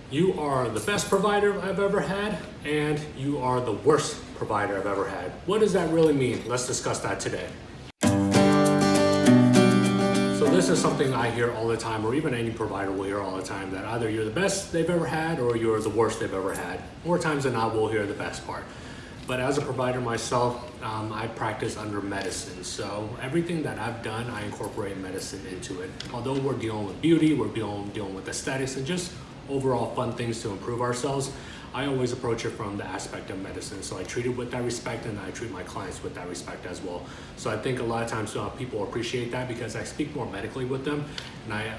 You are the best provider I've ever had, and you are the worst provider I've ever had. What does that really mean? Let's discuss that today. So this is something I hear all the time, or even any provider will hear all the time, that either you're the best they've ever had or you're the worst they've ever had. More times than not, we'll hear the best part. But as a provider myself, I practice under medicine. So everything that I've done, I incorporate medicine into it. Although we're dealing with beauty, we're dealing with aesthetics and just overall fun things to improve ourselves, I always approach it from the aspect of medicine. So I treat it with that respect, and I treat my clients with that respect as well. So I think a lot of times people appreciate that because I speak more medically with them, and I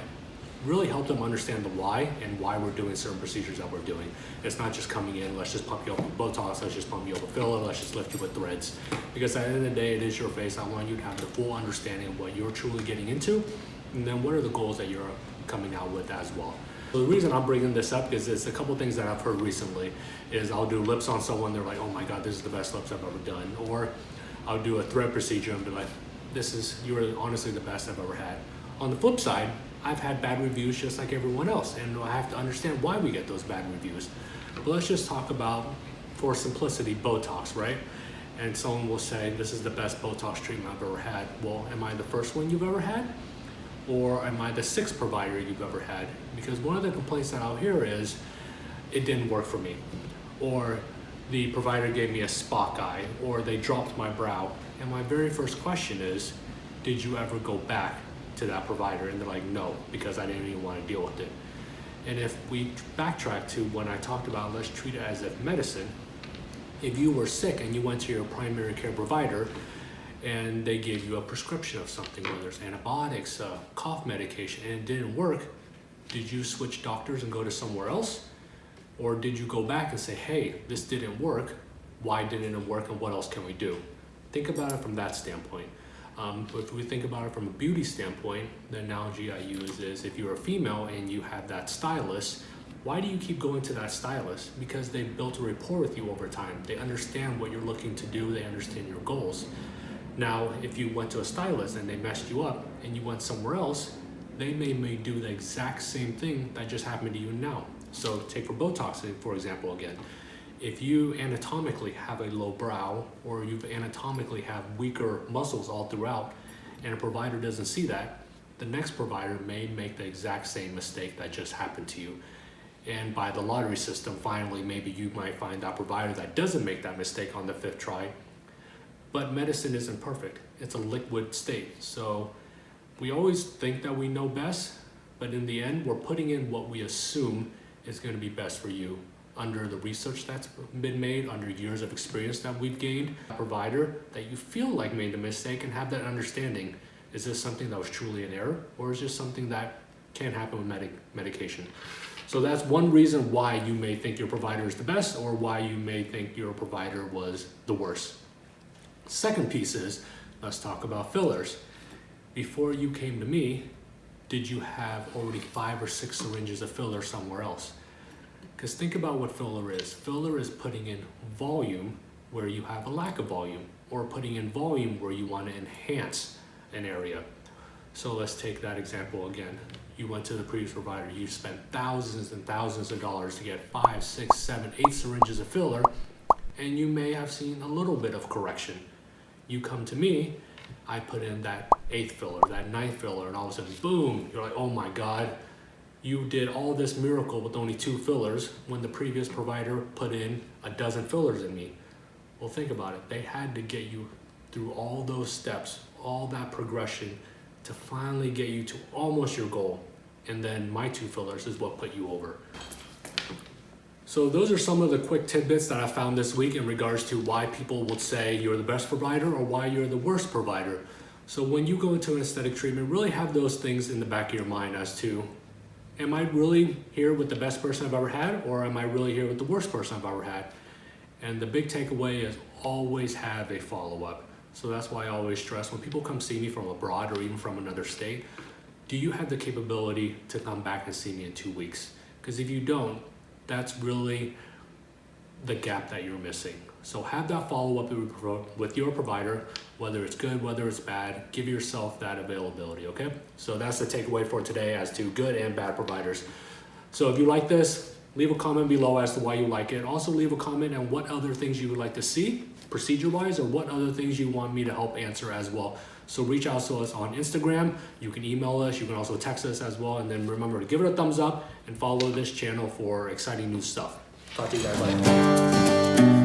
really help them understand the why and why we're doing certain procedures that we're doing. It's not just coming in, let's just pump you up with Botox, let's just pump you up with filler, let's just lift you with threads. Because at the end of the day, it is your face. I want you to have the full understanding of what you're truly getting into, and then what are the goals that you're coming out with as well. So the reason I'm bringing this up is it's a couple things that I've heard recently is I'll do lips on someone, they're like, oh my God, this is the best lips I've ever done. Or I'll do a thread procedure and be like, you're honestly the best I've ever had. On the flip side, I've had bad reviews just like everyone else, and I have to understand why we get those bad reviews. But let's just talk about, for simplicity, Botox, right? And someone will say, this is the best Botox treatment I've ever had. Well, am I the first one you've ever had? Or am I the sixth provider you've ever had? Because one of the complaints that I'll hear is, it didn't work for me. Or the provider gave me a spot eye, or they dropped my brow. And my very first question is, did you ever go back to that provider? And they're like, no, because I didn't even want to deal with it. And if we backtrack to when I talked about let's treat it as if medicine, if you were sick and you went to your primary care provider and they gave you a prescription of something, whether it's antibiotics, cough medication, and it didn't work, did you switch doctors and go to somewhere else? Or did you go back and say, hey, this didn't work, why didn't it work, and what else can we do? Think about it from that standpoint. If we think about it from a beauty standpoint, the analogy I use is if you're a female and you have that stylist, why do you keep going to that stylist? Because they've built a rapport with you over time. They understand what you're looking to do, they understand your goals. Now, if you went to a stylist and they messed you up and you went somewhere else, they may do the exact same thing that just happened to you now. So take for Botox, for example, again. If you anatomically have a low brow or you anatomically have weaker muscles all throughout and a provider doesn't see that, the next provider may make the exact same mistake that just happened to you. And by the lottery system, finally, maybe you might find that provider that doesn't make that mistake on the fifth try. But medicine isn't perfect. It's a liquid state. So we always think that we know best, but in the end, we're putting in what we assume is going to be best for you under the research that's been made, under years of experience that we've gained. A provider that you feel like made the mistake and have that understanding. Is this something that was truly an error, or is this something that can happen with medication? So that's one reason why you may think your provider is the best, or why you may think your provider was the worst. Second piece is, let's talk about fillers. Before you came to me, did you have already 5 or 6 syringes of filler somewhere else? Because think about what filler is. Filler is putting in volume where you have a lack of volume, or putting in volume where you want to enhance an area. So let's take that example again. You went to the previous provider, you spent thousands and thousands of dollars to get 5, 6, 7, 8 syringes of filler, and you may have seen a little bit of correction. You come to me, I put in that 8th filler, that 9th filler, and all of a sudden, boom, you're like, oh my God, you did all this miracle with only 2 fillers when the previous provider put in a dozen fillers in me. Well, think about it. They had to get you through all those steps, all that progression to finally get you to almost your goal. And then my 2 fillers is what put you over. So those are some of the quick tidbits that I found this week in regards to why people would say you're the best provider or why you're the worst provider. So when you go into an aesthetic treatment, really have those things in the back of your mind as to, am I really here with the best person I've ever had, or am I really here with the worst person I've ever had? And the big takeaway is always have a follow-up. So that's why I always stress when people come see me from abroad or even from another state, do you have the capability to come back and see me in 2 weeks? Because if you don't, that's really the gap that you're missing. So have that follow-up with your provider, whether it's good, whether it's bad, give yourself that availability, okay? So that's the takeaway for today as to good and bad providers. So if you like this, Leave a comment below as to why you like it. Also leave a comment on what other things you would like to see procedure-wise, or what other things you want me to help answer as well. So reach out to us on Instagram. You can email us. You can also text us as well. And then remember to give it a thumbs up and follow this channel for exciting new stuff. Talk to you guys later.